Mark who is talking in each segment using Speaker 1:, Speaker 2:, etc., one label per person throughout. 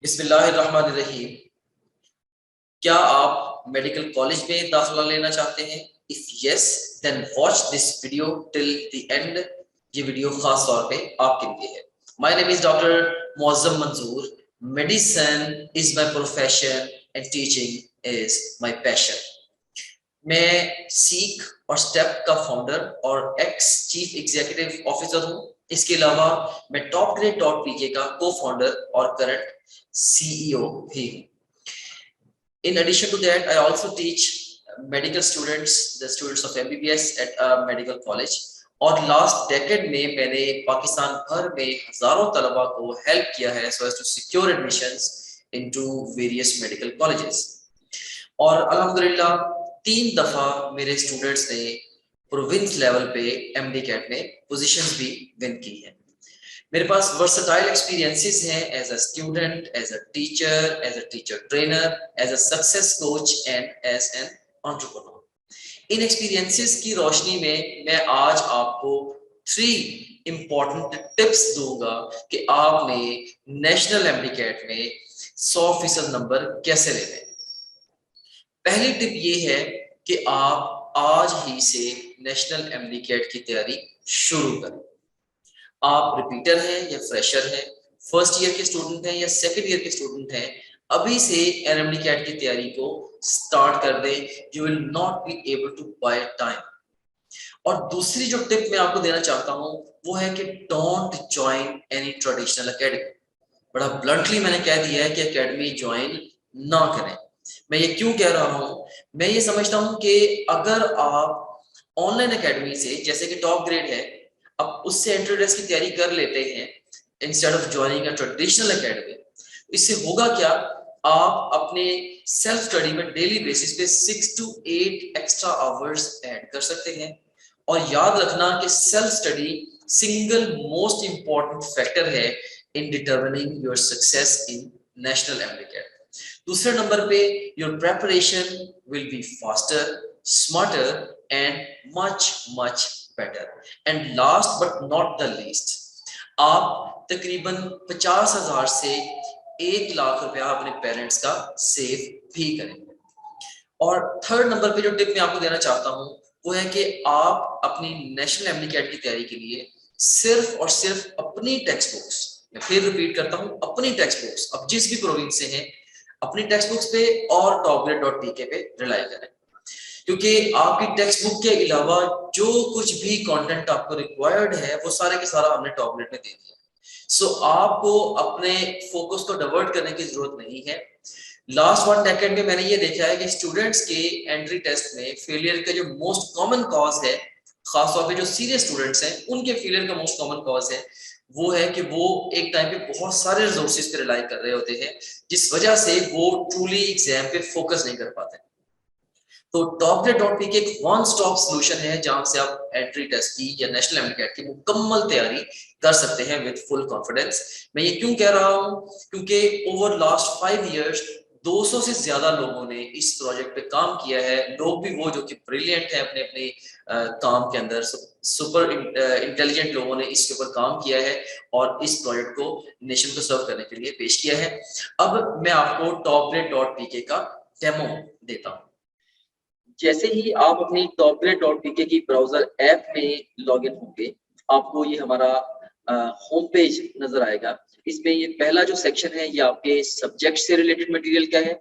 Speaker 1: बिस्मिल्लाहिर्रहमानिर्रहीम। क्या आप मेडिकल कॉलेज में दाखिला लेना चाहते हैं? If yes, then watch this video till the end. ये वीडियो खास तौर पे आपके लिए है। My name is doctor Muazzam Manzoor. Medicine is my profession and teaching is my passion. मैं सीख और स्टेप का फाउंडर और एक्स चीफ एग्जीक्यूटिव ऑफिसर हूँ। इसके अलावा मैं टॉप ग्रेड डॉट पीके का को फाउंडर और करंट सीईओ भी हूँ। In addition to that, I also teach medical students, the students of MBBS at a medical college. और लास्ट डेकेड में मैंने पाकिस्तान भर में हजारों तलबा को हेल्प किया है so as to secure admissions into various medical colleges. और अल्हम्दुलिल्लाह 3 दफा मेरे स्टूडेंट्स ने प्रोविंस लेवल पे एमडी कैट में पोजीशंस भी विन की हैं। मेरे पास वर्सटाइल एक्सपीरियंसेस हैं as a student, as a teacher trainer, as a success coach and as an entrepreneur. इन एक्सपीरियंसेस की रोशनी में मैं आज आपको 3 इंपॉर्टेंट टिप्स दूंगा कि आपने नेशनल एमडीकैट में 100% नंबर कैसे लेने। पहली टिप ये है कि आप आज ही से नेशनल एमडीकैट की तैयारी शुरू करें। आप रिपीटर हैं या फ्रेशर हैं, फर्स्ट ईयर के स्टूडेंट हैं या सेकंड ईयर के स्टूडेंट हैं, अभी से एनएमडी कैट की तैयारी को स्टार्ट कर दें। You will not be able to buy time. और दूसरी जो टिप मैं आपको देना चाहता हूं वो है कि don't join any traditional academy. बड़ा ब्लंटली मैंने कह दिया है कि एकेडमी ज्वाइन ना करें। मैं ये क्यों कह रहा हूं? मैं ये समझता हूं कि अगर आप ऑनलाइन एकेडमी से, जैसे कि टॉप ग्रेड है, अब उससे एंट्री टेस्ट की तैयारी कर लेते हैं instead of joining a traditional academy, इससे होगा क्या? आप अपने सेल्फ स्टडी में डेली बेसिस पे 6 to 8 एक्स्ट्रा आवर्स ऐड कर सकते हैं। और याद रखना कि self study single most important factor है in determining your success in national MDCAT. दूसरे नंबर पे your preparation will be faster, smarter and much better. And last but not the least, आप तकरीबन 50,000 से 1 लाख रुपया अपने पेरेंट्स का सेव भी करेंगे। और थर्ड नंबर पे जो टिप मैं आपको देना चाहता हूँ वो है कि आप अपनी नेशनल एमडीकैट की तैयारी के लिए सिर्फ और सिर्फ अपनी टेक्स्ट बुक्स, मैं फिर रिपीट करता हूँ, अपनी टेक्स्ट बुक्स, अब जिस भी प्रोविंस से हैं, अपनी टेक्स्ट बुक्स पे और topgrade.pk पे रिलाई करें। क्योंकि आपकी टेक्स्ट बुक के अलावा जो कुछ भी कंटेंट आपको रिक्वायर्ड है वो सारे के सारा हमने टॉप ग्रेड में दे दिया। सो आपको अपने फोकस को डाइवर्ट करने की जरूरत नहीं है। लास्ट 1 डेकेड में मैंने ये देखा है कि स्टूडेंट्स के एंट्री टेस्ट में फेलियर का जो मोस्ट कॉमन कॉज है, खासतौर पे जो सीरियस स्टूडेंट्स हैं उनके फेलियर का मोस्ट कॉमन कॉज है वो है कि वो एक टाइम पे बहुत सारे रिसोर्सेज पे रिलाई कर रहे होते हैं, जिस वजह से वो ट्रूली एग्जाम पे फोकस नहीं कर पाते। तो topgrade.pk एक वन स्टॉप सॉल्यूशन है जहां से आप एंट्री टेस्ट की या नेशनल एमडीकैट की मुकम्मल तैयारी कर सकते हैं विद फुल कॉन्फिडेंस। मैं ये क्यों कह रहा हूं? क्योंकि ओवर लास्ट 5 इयर्स 200 से ज्यादा लोगों ने इस प्रोजेक्ट पे काम किया है। लोग भी वो जो कि ब्रिलियंट है अपने अपने काम के अंदर, सुपर इंटेलिजेंट लोगों ने इसके ऊपर काम किया है और इस प्रोजेक्ट को नेशन को सर्व करने के लिए पेश किया है। अब मैं आपको topgrade.pk का डेमो देता हूं। जैसे ही आप अपनी topgrade.pk की ब्राउजर ऐप में लॉगिन होंगे, आपको ये हमारा होम पेज नजर आएगा। इसमें ये पहला जो सेक्शन है ये आपके सब्जेक्ट से रिलेटेड मटेरियल का है।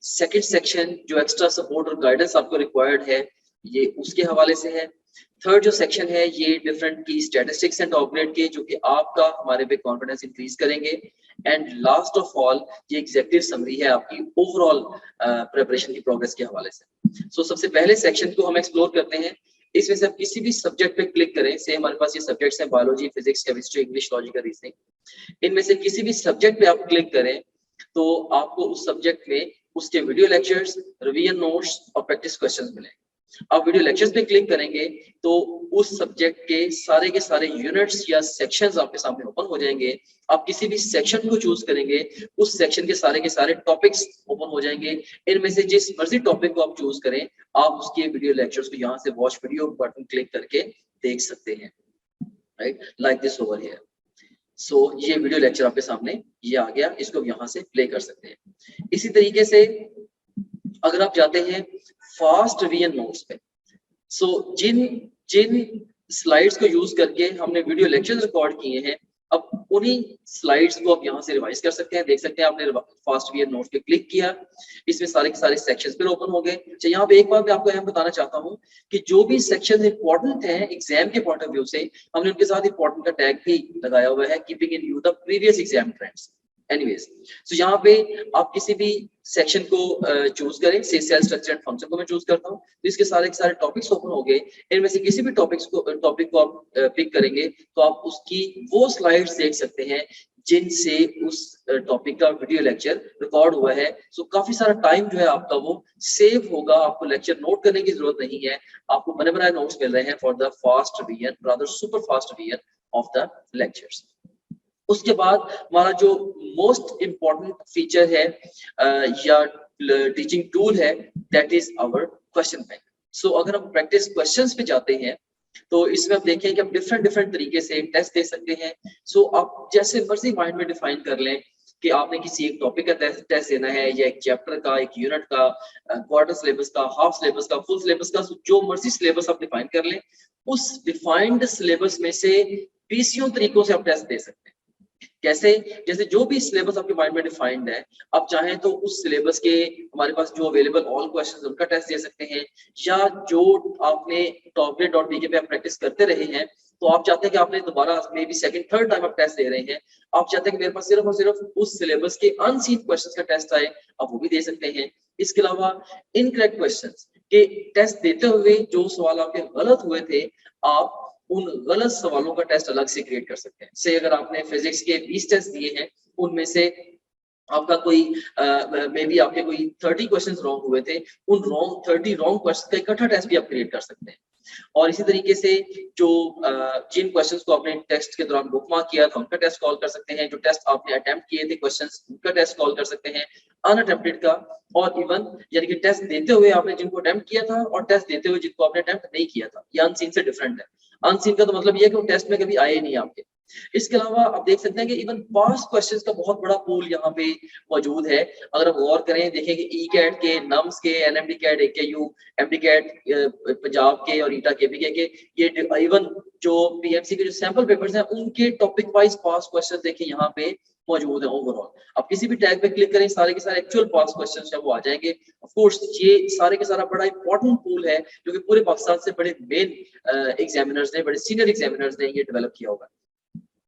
Speaker 1: सेकंड सेक्शन जो एक्स्ट्रा सपोर्ट और गाइडेंस आपको रिक्वायर्ड है ये उसके हवाले से है। थर्ड जो सेक्शन है ये डिफरेंट की स्टैटिस्टिक्स एंड टॉप ग्रेड के, जो कि आपका हमारे पे कॉन्फिडेंस इंक्रीज करेंगे। एंड लास्ट ऑफ ऑल ये एग्जीक्यूटिव समरी है आपकी ओवरऑल प्रिपरेशन की प्रोग्रेस के हवाले से। सो सबसे पहले सेक्शन को हम एक्सप्लोर करते हैं। इसमें से आप किसी भी सब्जेक्ट पे क्लिक करें। से हमारे पास ये सब्जेक्ट्स हैं biology, physics, chemistry, English, logic, reasoning. इनमें से किसी भी सब्जेक्ट पे आप क्लिक करें तो आपको उस सब्जेक्ट में उसके वीडियो लेक्चर्स, रिवीजन नोट्स और प्रैक्टिस क्वेश्चंस मिलेंगे। आप वीडियो लेक्चर्स पे क्लिक करेंगे तो उस सब्जेक्ट के सारे यूनिट्स या सेक्शंस आपके सामने ओपन हो जाएंगे। आप किसी भी सेक्शन को चूज करेंगे, उस सेक्शन के सारे टॉपिक्स ओपन हो जाएंगे। इनमें से जिस मर्जी टॉपिक को आप चूज करें, आप उसके वीडियो लेक्चर्स को यहाँ से वॉच वीडियो बटन क्लिक करके देख सकते हैं, right, like this over here.
Speaker 2: ये वीडियो लेक्चर आपके सामने ये आ गया, इसको यहाँ से प्ले कर सकते हैं। इसी तरीके से अगर आप जाते हैं फास्ट रिवीजन नोट्स पे, जिन जिन स्लाइड्स को यूज करके हमने वीडियो लेक्चर्स रिकॉर्ड किए हैं, अब उन्हीं स्लाइड्स को आप यहाँ से रिवाइज कर सकते हैं। देख सकते हैं आपने फास्ट रिवीजन नोट्स पे क्लिक किया, इसमें सारे के सारे सेक्शंस फिर ओपन हो गए। अच्छा, यहाँ पे एक बात मैं आपको यहाँ बताना चाहता हूँ कि जो भी सेक्शन इंपॉर्टेंट है एग्जाम के पॉइंट ऑफ व्यू से, हमने उनके साथ इंपॉर्टेंट का टैग भी लगाया हुआ है, keeping in view the previous exam trends. Anyways, यहाँ पे आप किसी भी सेक्शन को चूज करें, से सेल स्ट्रक्चर एंड फंक्शन को मैं चूज करता हूँ, तो इसके सारे के सारे टॉपिक्स ओपन हो गए। इनमें से किसी भी टॉपिक को आप पिक करेंगे तो आप उसकी वो स्लाइड्स देख सकते हैं जिनसे उस टॉपिक का वीडियो लेक्चर रिकॉर्ड हुआ है। काफी सारा टाइम जो है आपका वो सेव होगा, आपको लेक्चर नोट करने की जरूरत नहीं है, आपको बने बनाए नोट्स मिल रहे हैं for the fast revision, rather super fast revision of the lectures. उसके बाद हमारा जो मोस्ट इम्पॉर्टेंट फीचर है या टीचिंग टूल है, that is our question bank. अगर हम प्रैक्टिस क्वेश्चंस पे जाते हैं तो इसमें आप देखें कि हम डिफरेंट तरीके से टेस्ट दे सकते हैं। आप जैसे मर्जी माइंड में डिफाइन कर लें कि आपने किसी एक टॉपिक का टेस्ट देना है, या एक चैप्टर का, एक यूनिट का, क्वार्टर सिलेबस का, हाफ सिलेबस का, फुल सिलेबस का, जो मर्जी सिलेबस आप डिफाइन कर लें, उस डिफाइंड सिलेबस में से 20 तरीकों से आप टेस्ट दे सकते हैं। कैसे? जैसे जो भी सिलेबस आपके माइंड में डिफाइंड है, आप चाहें तो उस सिलेबस के हमारे पास जो अवेलेबल ऑल क्वेश्चंस उनका टेस्ट दे सकते हैं, या जो आपने टॉपग्रेड.bk पे आप प्रैक्टिस करते रहे हैं, तो आप चाहते हैं कि आपने दोबारा may be second third time आप टेस्ट दे रहे हैं, आप चाहते हैं कि मेरे पास सिर्फ और सिर्फ उस सिलेबस के अनसीन क्वेश्चंस का टेस्ट आए, आप वो भी दे सकते हैं। इसके अलावा इनकरेक्ट क्वेश्चंस के टेस्ट देते हुए जो सवाल आपके गलत हुए थे, आप उन गलत सवालों का टेस्ट अलग से क्रिएट कर सकते हैं। से अगर आपने फिजिक्स के 20 टेस्ट दिए हैं, उनमें से आपका कोई मे बी आपके कोई 30 क्वेश्चंस रॉन्ग हुए थे, उन 30 रॉन्ग क्वेश्चन का इकट्ठा टेस्ट भी आप क्रिएट कर सकते हैं। और इसी तरीके से जो जिन क्वेश्चंस को आपने टेस्ट के दौरान बुकमार्क किया था, उनका टेस्ट कॉल कर सकते हैं। जो टेस्ट आपने अटेम्प्ट किए थे क्वेश्चंस, उनका टेस्ट कॉल कर सकते हैं, अनअटेम्प्टेड का, और इवन यानी कि टेस्ट देते हुए आपने जिनको अटेम्प्ट किया था और टेस्ट देते हुए जिनको आपने अटेम्प्ट नहीं किया था, ये अनसीन से डिफरेंट है। अनसीन का तो मतलब ये है कि वो टेस्ट में कभी आए ही नहीं आपके। इसके अलावा आप देख सकते हैं कि इवन पास्ट क्वेश्चंस का बहुत बड़ा पूल यहाँ पे मौजूद है। अगर हम गौर करें, देखें कि ई कैट के, नम्स के, NMD CAT, AKU, MD CAT Punjab के और ईटा केपीके के, ये इवन जो पीएमसी के जो सैंपल पेपर्स हैं, उनके टॉपिक वाइज पास्ट क्वेश्चन देखें यहाँ पे मौजूद है। ओवरऑल आप किसी भी टैग पे क्लिक करें, सारे के सारे एक्चुअल पास्ट क्वेश्चंस हैं वो आ जाएंगे। ऑफ कोर्स ये सारे के सारा बड़ा इंपॉर्टेंट पूल है, जो कि पूरे पाकिस्तान से बड़े मेन एग्जामिनर्स ने, बड़े सीनियर एग्जामिनर्स ने ये डेवलप किया होगा।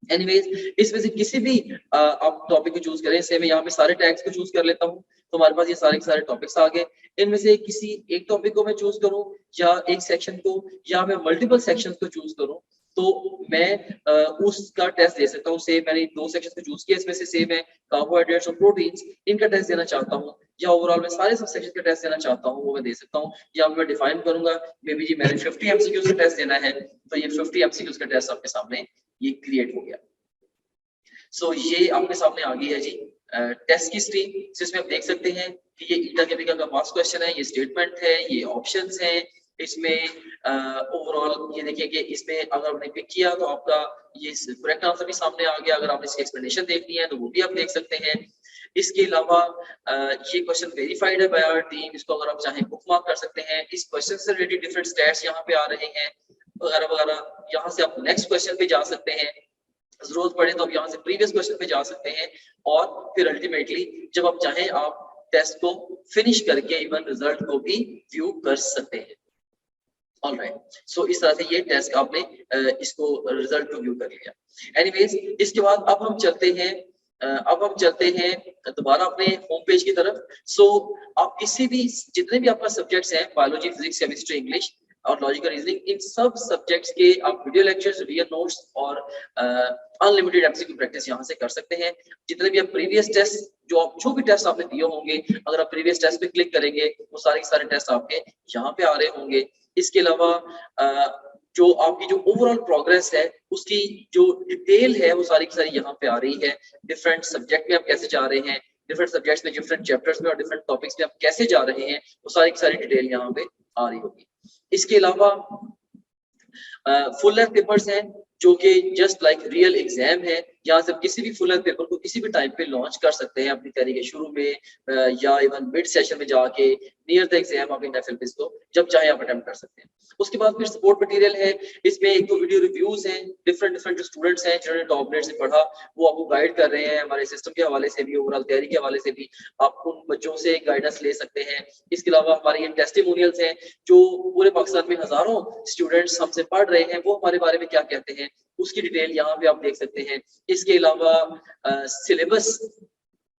Speaker 2: एनीवेज, इसमें से किसी भी आप टॉपिक को चूज करें। से मैं यहाँ पे सारे टैग्स को चूज कर लेता हूँ, तो हमारे पास ये सारे के सारे टॉपिक्स आ गए। इनमें से किसी एक टॉपिक को मैं चूज करूँ, या एक सेक्शन को, या मैं मल्टीपल सेक्शंस को चूज करूँ, तो मैं उसका टेस्ट दे सकता हूँ। से मैंने 2 सेक्शन को चूज किया, इसमें से मैं कार्बोहाइड्रेट्स और प्रोटीन्स, इनका टेस्ट देना चाहता हूँ, या ओवरऑल मैं सारे सब सेक्शन का टेस्ट देना चाहता हूँ, वो मैं दे सकता हूँ। या मैं डिफाइन करूंगा, मे बी जी मैंने 50 एमसीक्यूज का टेस्ट देना है, तो ये 50 एमसीक्यूज का टेस्ट आपके सामने ये क्रिएट हो गया। ये आपके सामने आ गई है जी टेस्ट की स्ट्रीम। इसमें आप देख सकते हैं कि ये ईटा केपीके का पास्ट क्वेश्चन है, ये स्टेटमेंट है, ये ऑप्शंस हैं। इसमें ओवरऑल ये देखिए कि इसमें अगर आपने पिक किया तो आपका ये करेक्ट आंसर भी सामने आ गया। अगर आपने इसकी एक्सप्लेनेशन देखनी है तो वो भी आप देख सकते हैं। इसके अलावा ये क्वेश्चन वेरीफाइड है बाय आवर टीम, इसको अगर आप चाहें बुकमार्क कर सकते हैं। इस क्वेश्चन से रिलेटेड डिफरेंट स्टैट्स यहाँ पे आ रहे हैं वगैरह वगैरह। यहाँ से आप नेक्स्ट क्वेश्चन पे जा सकते हैं, जरूरत पड़े तो आप यहाँ से प्रीवियस क्वेश्चन पे जा सकते हैं, और फिर अल्टीमेटली जब आप चाहें आप टेस्ट को फिनिश करके इवन रिजल्ट को भी व्यू कर सकते हैं। ऑलराइट, इस तरह से ये टेस्ट आपने इसको रिजल्ट को व्यू कर लिया। एनीवेज, इसके बाद अब हम चलते हैं दोबारा अपने होम पेज की तरफ। आप किसी भी जितने भी आपका सब्जेक्ट्स हैं, बायोलॉजी, फिजिक्स, केमिस्ट्री, इंग्लिश और लॉजिकल रीजनिंग, इन सब सब्जेक्ट्स के आप वीडियो लेक्चर्स, रियल नोट्स और अनलिमिटेड एमसीक्यू प्रैक्टिस यहाँ से कर सकते हैं। जितने भी आप प्रीवियस टेस्ट, जो भी टेस्ट आपने दिए होंगे, अगर आप प्रीवियस टेस्ट पे क्लिक करेंगे, वो सारे के सारे टेस्ट आपके यहाँ पे आ रहे होंगे। इसके अलावा जो आपकी जो ओवरऑल प्रोग्रेस है, उसकी जो डिटेल है, वो सारी की सारी यहाँ पे आ रही है। डिफरेंट सब्जेक्ट में आप कैसे जा रहे हैं, डिफरेंट सब्जेक्ट्स में, डिफरेंट चैप्टर्स में और डिफरेंट टॉपिक्स में आप कैसे जा रहे हैं, वो सारी की सारी डिटेल यहाँ पे आ रही होगी। इसके अलावा फुल लेंथ पेपर्स हैं, जो कि जस्ट लाइक रियल एग्जाम है। यहाँ से किसी भी फुल लेंथ पेपर को किसी भी टाइम पे लॉन्च कर सकते हैं अपनी तैयारी के शुरू में या इवन मिड सेशन में जाके नियर द एग्जाम आप इन एफएलपीज को जब चाहे आप अटेम्प्ट कर सकते हैं। उसके बाद फिर सपोर्ट मटेरियल है, इसमें एक दो वीडियो रिव्यूज हैं, डिफरेंट जो स्टूडेंट्स हैं जिन्होंने टॉप ग्रेड से पढ़ा वो आपको गाइड कर रहे हैं, हमारे सिस्टम के हवाले से भी, ओवरऑल तैयारी के हवाले से भी आप उन बच्चों से गाइडेंस ले सकते हैं। इसके अलावा हमारे ये टेस्टिमोनियल्स हैं जो पूरे पाकिस्तान में हजारों स्टूडेंट्स हमसे पढ़ रहे हैं, वो हमारे बारे में क्या कहते हैं उसकी डिटेल यहाँ पे आप देख सकते हैं। इसके अलावा सिलेबस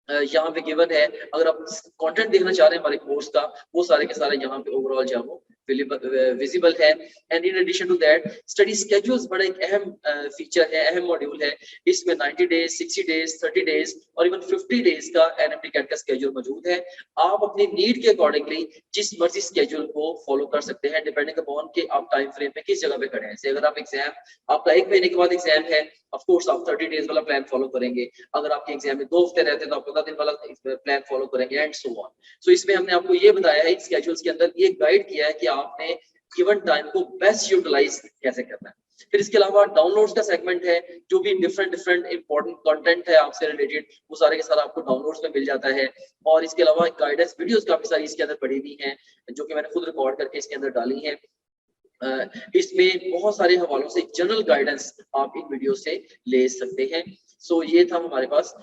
Speaker 2: यहाँ पे गिवन है, अगर आप कंटेंट देखना चाह रहे हैं हमारे कोर्स का वो सारे के सारे यहाँ पे ओवरऑल जो है वो विजिबल है। And in addition to that study schedules बड़ा एक अहम फीचर है, अहम मॉड्यूल है। इसमें 90 डेज, 60 डेज, 30 डेज और इवन 50 डेज का एनएमटी कैट का स्केड्यूल मौजूद है। आप अपनी नीड के अकॉर्डिंगली जिस मर्जी स्केड्यूल को फॉलो कर सकते हैं डिपेंडिंग अपॉन के आप टाइम फ्रेम में किस जगह पे खड़े हैं। जैसे अगर आप एग्जाम आपका 1 महीने के बाद एग्जाम है, ऑफ कोर्स आप 30 डेज वाला प्लान फॉलो करेंगे। अगर आपके एग्जाम में 2 हफ्ते रहते हैं तो आप 15 दिन वाला प्लान फॉलो करेंगे एंड सो ऑन। सो इसमें हमने आपको ये बताया है स्केड्यूल्स के अंदर ये गाइड किया है कि आपने गिवन टाइम को बेस्ट यूटिलाइज कैसे करना है। फिर इसके अलावा डाउनलोड्स का सेगमेंट है, जो भी डिफरेंट इंपॉर्टेंट कंटेंट है आपसे रिलेटेड वो सारे के सारा आपको डाउनलोड्स में मिल जाता है। और इसके अलावा गाइडेंस वीडियोस काफी सारी इसके अंदर पड़ी हुई हैं जो कि मैंने खुद रिकॉर्ड करके इसके अंदर डाली हैं। इसमें बहुत सारे हवालों से जनरल गाइडेंस आप इन वीडियो से ले सकते हैं। सो ये था हमारे पास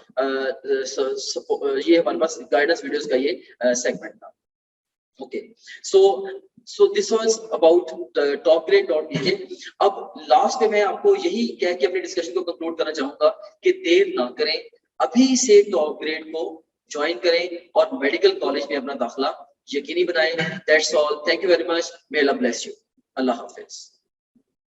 Speaker 2: ये हमारे पास गाइडेंस वीडियोस का ये सेगमेंट था। Okay, so this was about topgrade.bk। अब लास्ट में मैं आपको यही कह के अपने डिस्कशन को कंक्लूड करना चाहूंगा कि देर ना करें, अभी से टॉप ग्रेड को ज्वाइन करें और मेडिकल कॉलेज में अपना दाखिला यकीनी बनाएं। That's all, thank you very much, may Allah bless you, Allah Hafiz.